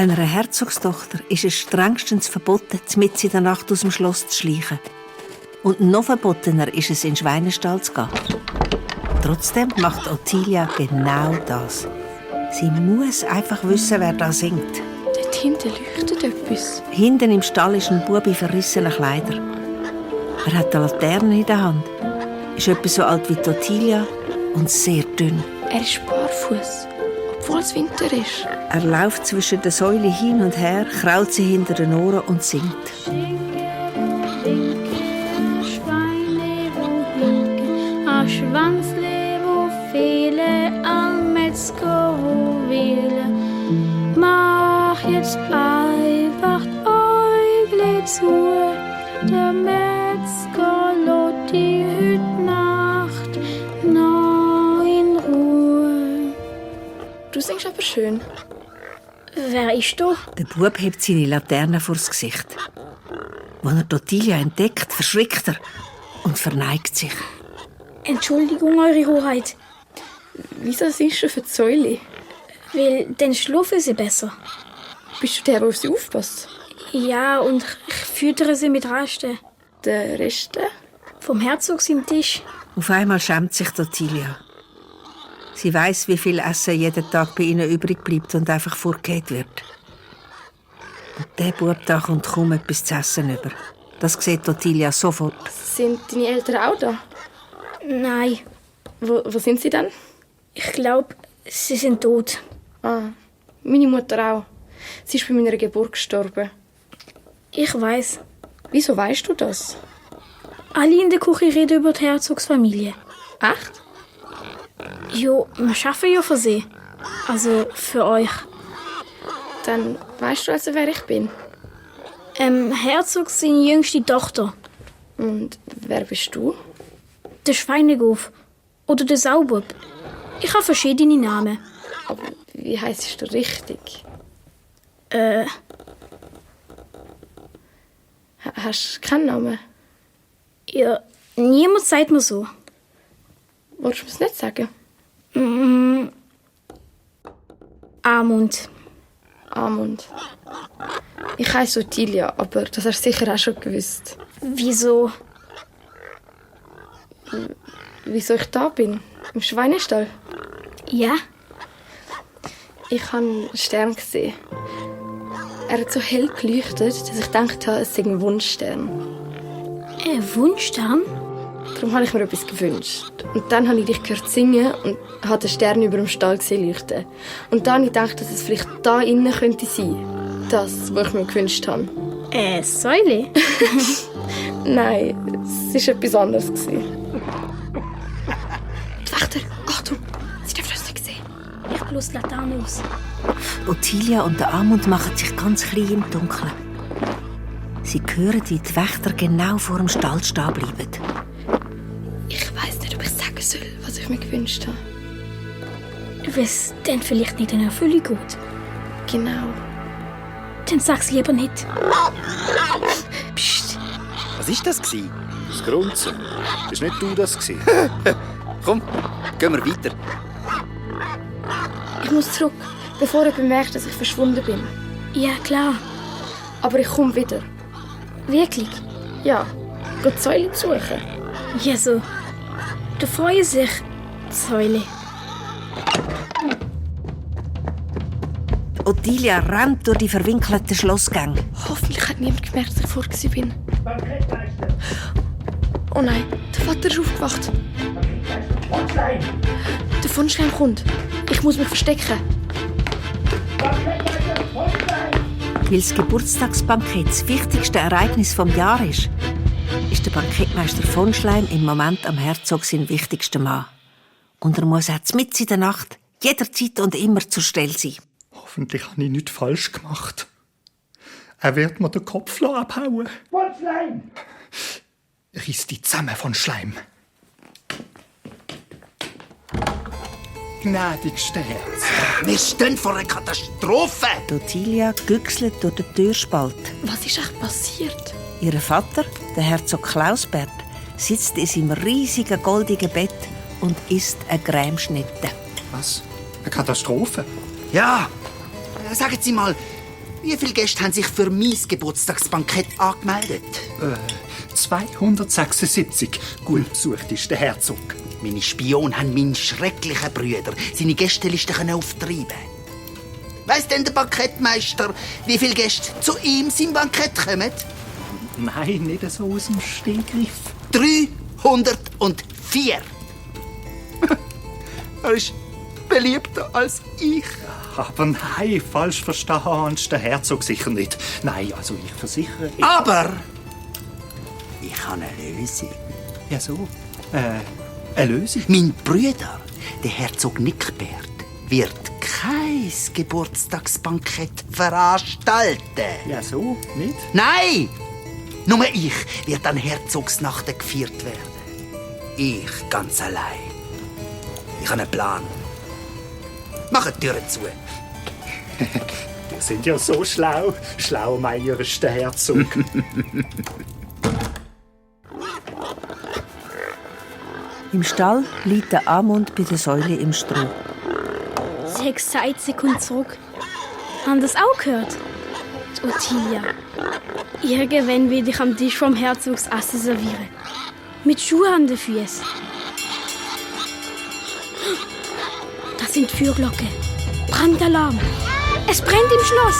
Einer Herzogstochter ist es strengstens verboten, mitten in der Nacht aus dem Schloss zu schleichen. Und noch verbotener ist es, in den Schweinestall zu gehen. Trotzdem macht Ottilia genau das. Sie muss einfach wissen, wer da singt. Dort hinten leuchtet etwas. Hinten im Stall ist ein Bub in verrissenen Kleidern. Er hat eine Laterne in der Hand, ist etwa so alt wie Ottilia und sehr dünn. Er ist barfuß, obwohl es Winter ist. Er läuft zwischen den Säulen hin und her, kraut sie hinter den Ohren und singt. Schwanzle, wo fehle, am Metzger, wo wähle. Mach jetzt einfach Äugle zu, der Metzger lädt die Hütnacht noch in Ruhe. Du singst aber schön. Wer ist da? Der Bub hebt seine Laterne vors Gesicht. Als er Ottilia entdeckt, verschrickt er und verneigt sich. Entschuldigung, Eure Hoheit. Wieso singst du für die Säule? Weil dann schlafen sie besser. Bist du der, der auf sie aufpasst? Ja, und ich füttere sie mit Resten. Der Rest? Vom Herzog im Tisch. Auf einmal schämt sich Ottilia. Sie weiss, wie viel Essen jeden Tag bei ihnen übrig bleibt und einfach vorgeht wird. Und der Bub da kommt kaum etwas zu essen über. Das sieht Ottilia sofort. Sind deine Eltern auch da? Nein, Wo sind sie dann? ich glaube, sie sind tot. Ah, meine Mutter auch. Sie ist bei meiner Geburt gestorben. Ich weiß. Wieso weißt du das? Alle in der Küche reden über die Herzogsfamilie. Echt? Jo, wir arbeiten ja für sie. Also für euch. Dann weißt du also, wer ich bin. Herzog seine jüngste Tochter. Und wer bist du? Der Schweineguf. Oder der Saubub. Ich habe verschiedene Namen. Aber wie heisst du richtig? Hast du keinen Namen? Ja, niemand sagt mir so. Wolltest du mir's nicht sagen? Amund. Amund. Ich heiße Ottilia, aber das hast du sicher auch schon gewusst. Wieso? Wieso ich da bin? Im Schweinestall. Ja? Ich habe einen Stern gesehen. Er hat so hell geleuchtet, dass ich gedacht habe, es sei ein Wunschstern. Ein Wunschstern? Darum habe ich mir etwas gewünscht. Und dann habe ich dich gehört singen und habe den Stern über dem Stall gesehen leuchten. Und dann habe ich gedacht, dass es vielleicht da innen könnte sein. Das, was ich mir gewünscht habe. Säule? Nein, es war etwas anderes. Die Wächter, Achtung, sie dürfen uns nicht sehen. Ich bloß die Laterne aus. Ottilia und der Amund machen sich ganz klein im Dunkeln. Sie hören, wie die Wächter genau vor dem Stall stehen bleiben. Ich weiss nicht, ob ich sagen soll, was ich mir gewünscht habe. Weil es dann vielleicht nicht in Erfüllung geht. Genau. Dann sag's lieber nicht. Psst. Was war das? Das Grunzen. Bist nicht du das? Komm, gehen wir weiter. Ich muss zurück, bevor er bemerkt, dass ich verschwunden bin. Ja, klar. Aber ich komme wieder. Wirklich. Ja, geht die Säule suchen. Ja, so. Da freuen sich die Säule. Ottilia rennt durch die verwinkelten Schlossgänge. Hoffentlich hat niemand gemerkt, dass ich vor bin. Oh nein, der Vater ist aufgewacht. Der von Schleim kommt. Ich muss mich verstecken. Weil das Geburtstagsbankett das wichtigste Ereignis des Jahres ist der Bankettmeister von Schleim im Moment am Herzog sein wichtigster Mann. Und er muss auch mitten in der Nacht, jederzeit und immer zur Stelle sein. Hoffentlich habe ich nichts falsch gemacht. Er wird mir den Kopf abhauen. Von Schleim! Reiss die zusammen von Schleim. Gnädigster Herz. Wir stehen vor einer Katastrophe. Ottilia güchselt durch den Türspalt. Was ist echt passiert? Ihr Vater, der Herzog Klausbert, sitzt in seinem riesigen goldigen Bett und isst eine Grämschnitte. Was? Eine Katastrophe? Ja, sagen Sie mal, Wie viele Gäste haben sich für mein Geburtstagsbankett angemeldet? 276. Gut besucht ist der Herzog. Meine Spione haben meinen schrecklichen Brüder seine Gästeliste auftreiben. Weiss denn der Bankettmeister, wie viele Gäste zu ihm sein Bankett kommen? Nein, nicht so aus dem Stegreif. 304. Er ist beliebter als ich. Aber nein, falsch verstanden hast der Herzog sicher nicht. Nein, also ich versichere... Aber ich habe eine Lösung. Ja so, eine Lösung? Mein Bruder, der Herzog Nickbert, wird kein Geburtstagsbankett veranstalten. Ja so, nicht? Nein! Nur ich werde an Herzogsnacht gefeiert werden. Ich ganz allein. Ich habe einen Plan. Mach die Türen zu. Die sind ja so schlau. Schlaumeier ist der Herzog. Im Stall liegt der Amund bei der Säule im Stroh. Sie hat gesagt, sie kommt zurück. Haben das auch gehört? Die Ottilia. Irgendwann will ich am Tisch vom Herzogs Essen servieren. Mit Schuhen an den Füßen. Das sind Feuerglocken. Brandalarm. Es brennt im Schloss.